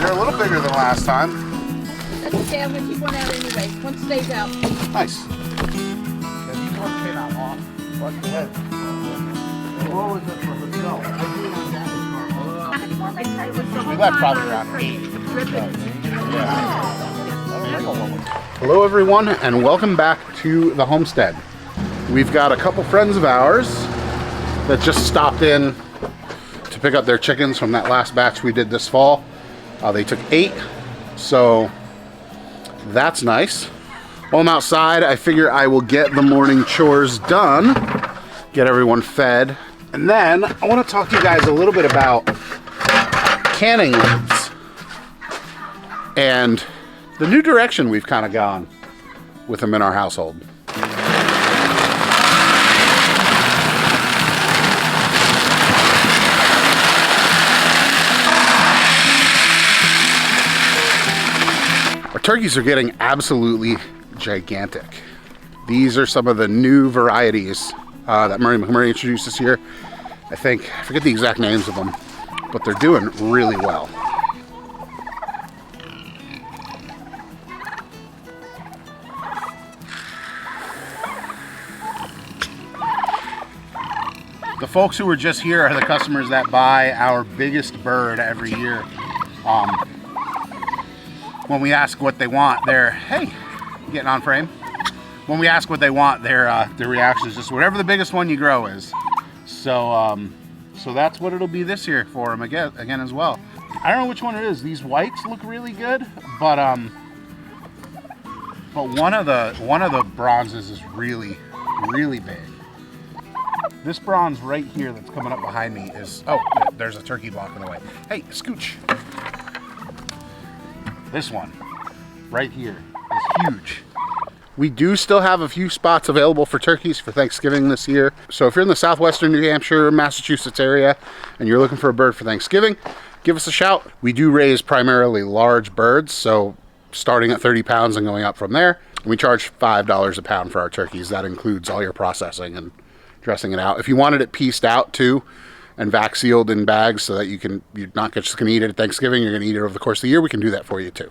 a little bigger than last time. That's okay, I'm going to keep one out anyway. One stays out. Nice. These ones came out off. What the heck? What was it for the snow? We left probably around here. Hello everyone and welcome back to the homestead. We've got a couple friends of ours that just stopped in to pick up their chickens from that last batch we did this fall. They took 8, so that's nice. While I'm outside, I figure I will get the morning chores done, get everyone fed, and then I want to talk to you guys a little bit about canning lids and the new direction we've kind of gone with them in our household. Our turkeys are getting absolutely gigantic. These are some of the new varieties that Murray McMurray introduced this year. I forget the exact names of them, but they're doing really well. The folks who were just here are the customers that buy our biggest bird every year. When we ask what they want, hey, getting on frame. When we ask what they want, their reaction is just whatever the biggest one you grow is. So that's what it'll be this year for them again as well. I don't know which one it is. These whites look really good, but one of the bronzes is really, really big. This bronze right here that's coming up behind me is, oh, there's a turkey blocking the way. Hey, scooch. This one right here is huge. We do still have a few spots available for turkeys for Thanksgiving this year. So if you're in the southwestern New Hampshire, Massachusetts area, and you're looking for a bird for Thanksgiving, give us a shout. We do raise primarily large birds, so starting at 30 pounds and going up from there. We charge $5 a pound for our turkeys. That includes all your processing and dressing it out. If you wanted it pieced out too, and vac sealed in bags so that you're not just gonna eat it at Thanksgiving, you're gonna eat it over the course of the year, we can do that for you too.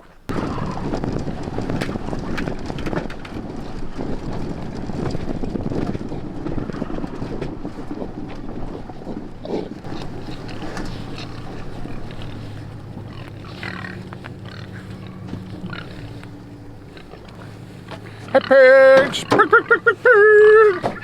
Hey pigs! Pig, pig, pig, pig, pig.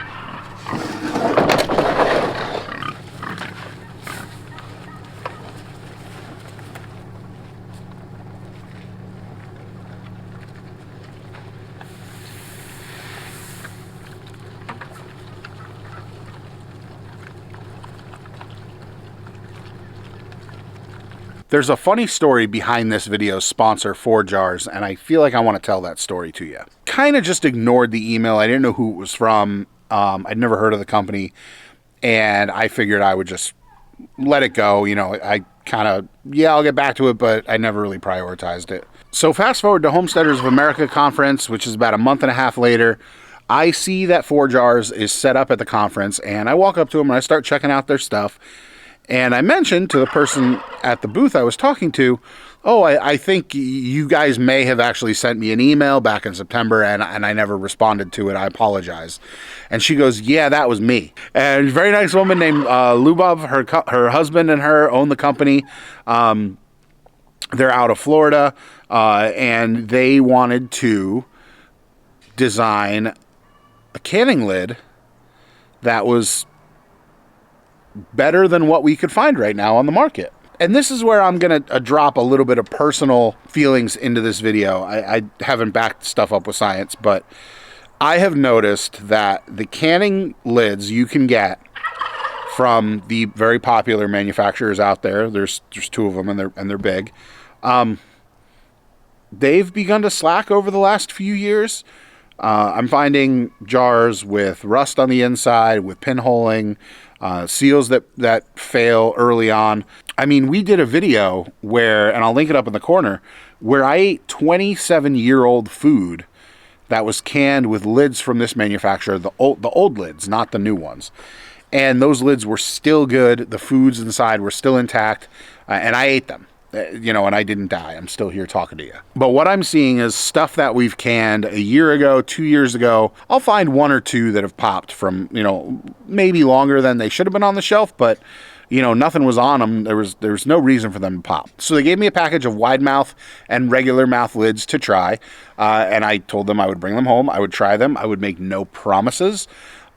There's a funny story behind this video's sponsor, ForJars, and I feel like I want to tell that story to you. Kind of just ignored the email. I didn't know who it was from. I'd never heard of the company, and I figured I would just let it go. You know, I kind of, yeah, I'll get back to it, but I never really prioritized it. So fast forward to Homesteaders of America conference, which is about a month and a half later. I see that ForJars is set up at the conference, and I walk up to them and I start checking out their stuff. And I mentioned to the person at the booth I was talking to, oh, I think you guys may have actually sent me an email back in September and I never responded to it. I apologize. And she goes, yeah, that was me. And a very nice woman named Lubov, her husband and her own the company. They're out of Florida and they wanted to design a canning lid that was better than what we could find right now on the market. And this is where I'm going to drop a little bit of personal feelings into this video. I haven't backed stuff up with science, but I have noticed that the canning lids you can get from the very popular manufacturers out there, there's 2 of them and they're big, they've begun to slack over the last few years. I'm finding jars with rust on the inside, with pinholing, seals that fail early on. I mean, we did a video where, and I'll link it up in the corner, where I ate 27-year-old food that was canned with lids from this manufacturer, the old lids, not the new ones. And those lids were still good. The foods inside were still intact, and I ate them. you know, and I didn't die. I'm still here talking to you. But what I'm seeing is stuff that we've canned a year ago, 2 years ago. I'll find one or two that have popped from, you know, maybe longer than they should have been on the shelf, but you know, nothing was on them. There's no reason for them to pop. So they gave me a package of wide mouth and regular mouth lids to try. And I told them I would bring them home. I would try them. I would make no promises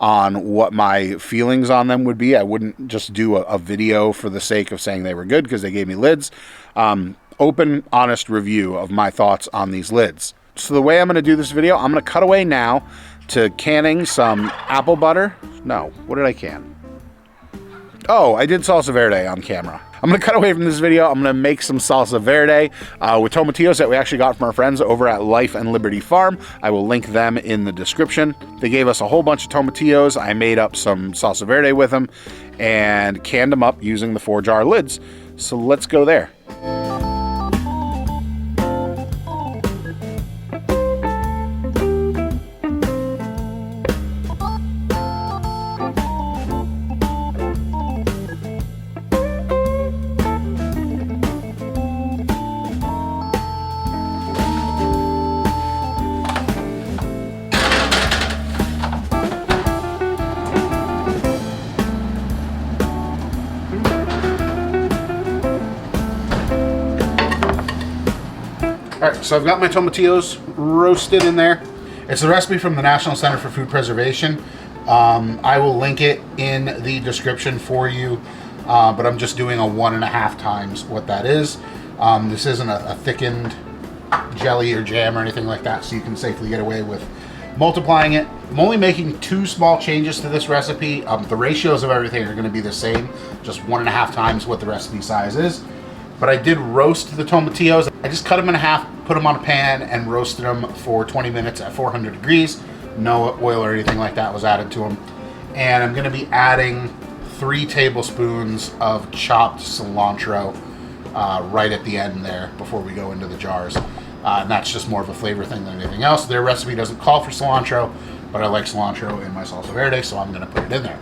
on what my feelings on them would be. I wouldn't just do a video for the sake of saying they were good because they gave me lids. Open, honest review of my thoughts on these lids. So the way I'm going to do this video, I'm going to cut away now to canning some apple butter. No, what did I can? Oh, I did salsa verde on camera. I'm going to cut away from this video. I'm going to make some salsa verde with tomatillos that we actually got from our friends over at Life and Liberty Farm. I will link them in the description. They gave us a whole bunch of tomatillos. I made up some salsa verde with them and canned them up using the 4-jar lids. So let's go there. All right, so I've got my tomatillos roasted in there. It's the recipe from the National Center for Food Preservation. I will link it in the description for you, but I'm just doing a 1.5 times what that is. This isn't a thickened jelly or jam or anything like that, so you can safely get away with multiplying it. I'm only making 2 small changes to this recipe. The ratios of everything are going to be the same, just 1.5 times what the recipe size is. But I did roast the tomatillos. I just cut them in half, put them on a pan, and roasted them for 20 minutes at 400 degrees. No oil or anything like that was added to them. And I'm gonna be adding 3 tablespoons of chopped cilantro right at the end there before we go into the jars. And that's just more of a flavor thing than anything else. Their recipe doesn't call for cilantro, but I like cilantro in my salsa verde, so I'm gonna put it in there.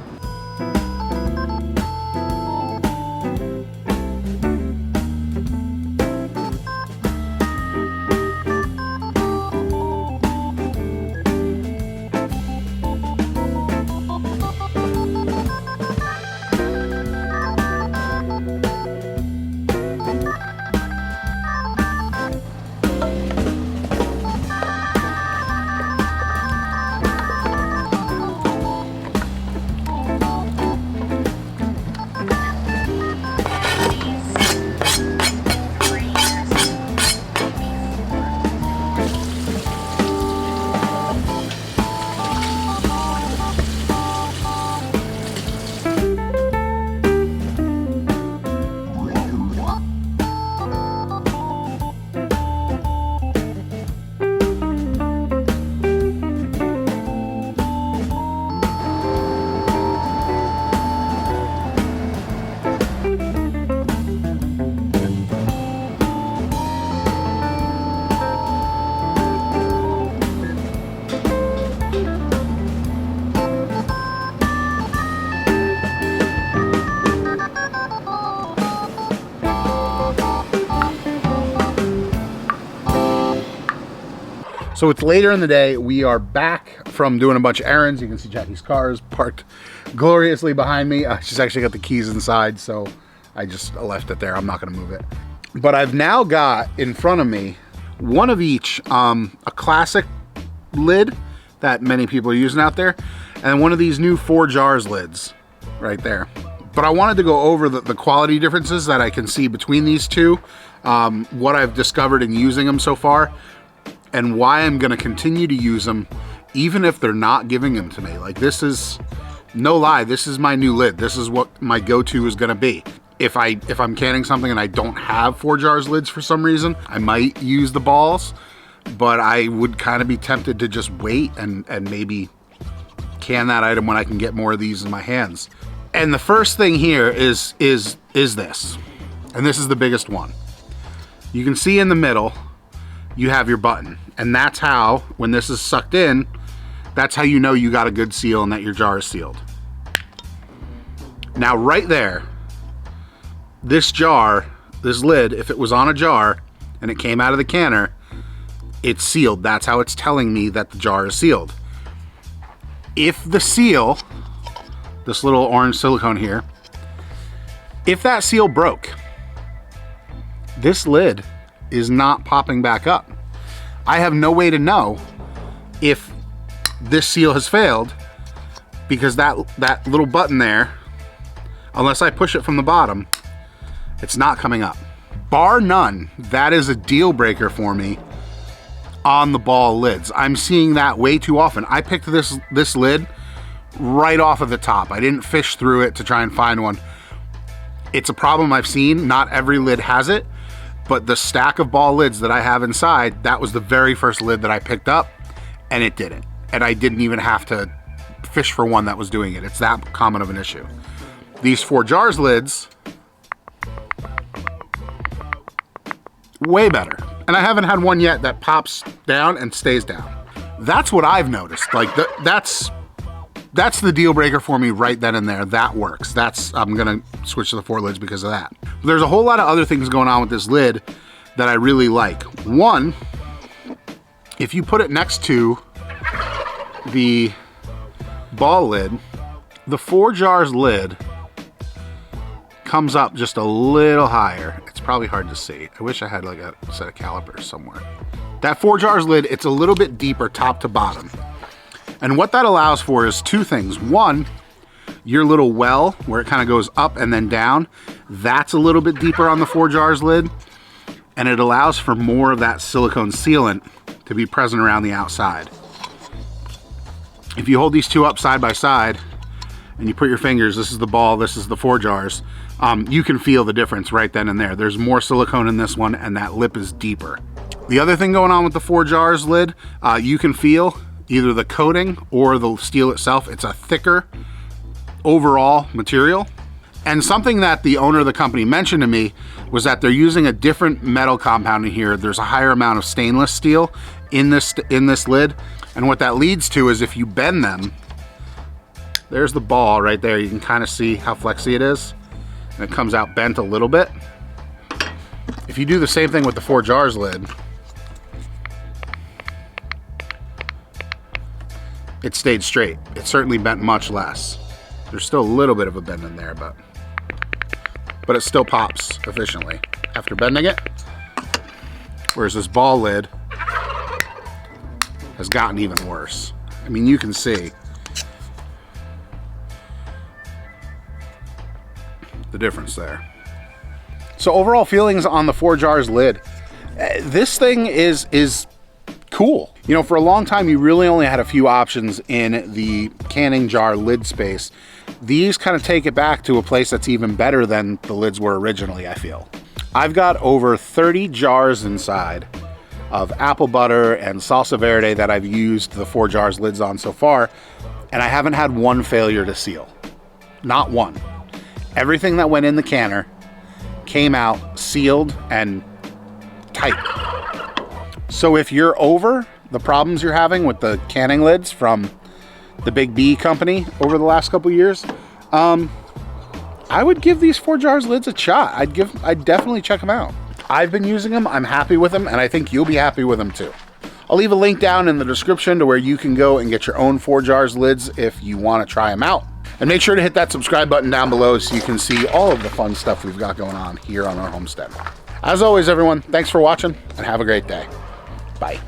So it's later in the day. We are back from doing a bunch of errands. You can see Jackie's car is parked gloriously behind me. She's actually got the keys inside, so I just left it there. I'm not going to move it. But I've now got in front of me one of each, a classic lid that many people are using out there, and one of these new 4-jars lids right there. But I wanted to go over the quality differences that I can see between these two, what I've discovered in using them so far, and why I'm gonna continue to use them even if they're not giving them to me. Like, this is, no lie, this is my new lid. This is what my go-to is gonna be. If I'm canning something and I don't have 4-jars lids for some reason, I might use the balls, but I would kind of be tempted to just wait and maybe can that item when I can get more of these in my hands. And the first thing here is this, and this is the biggest one. You can see in the middle, you have your button, and that's how, when this is sucked in, that's how you know you got a good seal and that your jar is sealed. Now right there, this jar, this lid, if it was on a jar and it came out of the canner, it's sealed. That's how it's telling me that the jar is sealed. If the seal, this little orange silicone here, if that seal broke, this lid is not popping back up. I have no way to know if this seal has failed because that little button there, unless I push it from the bottom, it's not coming up. Bar none, that is a deal breaker for me on the ball lids. I'm seeing that way too often. I picked this lid right off of the top. I didn't fish through it to try and find one. It's a problem I've seen. Not every lid has it, but the stack of ball lids that I have inside, that was the very first lid that I picked up, and it didn't. And I didn't even have to fish for one that was doing it. It's that common of an issue. These ForJars lids, way better. And I haven't had one yet that pops down and stays down. That's what I've noticed. Like that's the deal breaker for me right then and there. That works. I'm gonna switch to the 4 lids because of that. There's a whole lot of other things going on with this lid that I really like. One, if you put it next to the ball lid, the ForJars lid comes up just a little higher. It's probably hard to see. I wish I had like a set of calipers somewhere. That ForJars lid, it's a little bit deeper top to bottom. And what that allows for is 2 things. One, your little well where it kind of goes up and then down, that's a little bit deeper on the ForJars lid. And it allows for more of that silicone sealant to be present around the outside. If you hold these 2 up side by side and you put your fingers, this is the ball, this is the ForJars, you can feel the difference right then and there. There's more silicone in this one and that lip is deeper. The other thing going on with the ForJars lid, you can feel either the coating or the steel itself. It's a thicker overall material. And something that the owner of the company mentioned to me was that they're using a different metal compound in here. There's a higher amount of stainless steel in this lid. And what that leads to is if you bend them, there's the ball right there. You can kind of see how flexy it is. And it comes out bent a little bit. If you do the same thing with the ForJars lid, it stayed straight. It certainly bent much less. There's still a little bit of a bend in there, but it still pops efficiently after bending it. Whereas this ball lid has gotten even worse. I mean, you can see the difference there. So overall feelings on the ForJars lid. This thing is cool. You know, for a long time, you really only had a few options in the canning jar lid space. These kind of take it back to a place that's even better than the lids were originally, I feel. I've got over 30 jars inside of apple butter and salsa verde that I've used the ForJars lids on so far, and I haven't had one failure to seal. Not one. Everything that went in the canner came out sealed and tight. So if you're over the problems you're having with the canning lids from the Big B company over the last couple years, I would give these ForJars lids a shot. I'd definitely check them out. I've been using them, I'm happy with them, and I think you'll be happy with them too. I'll leave a link down in the description to where you can go and get your own ForJars lids if you want to try them out. And make sure to hit that subscribe button down below so you can see all of the fun stuff we've got going on here on our homestead. As always, everyone, thanks for watching and have a great day. Bye.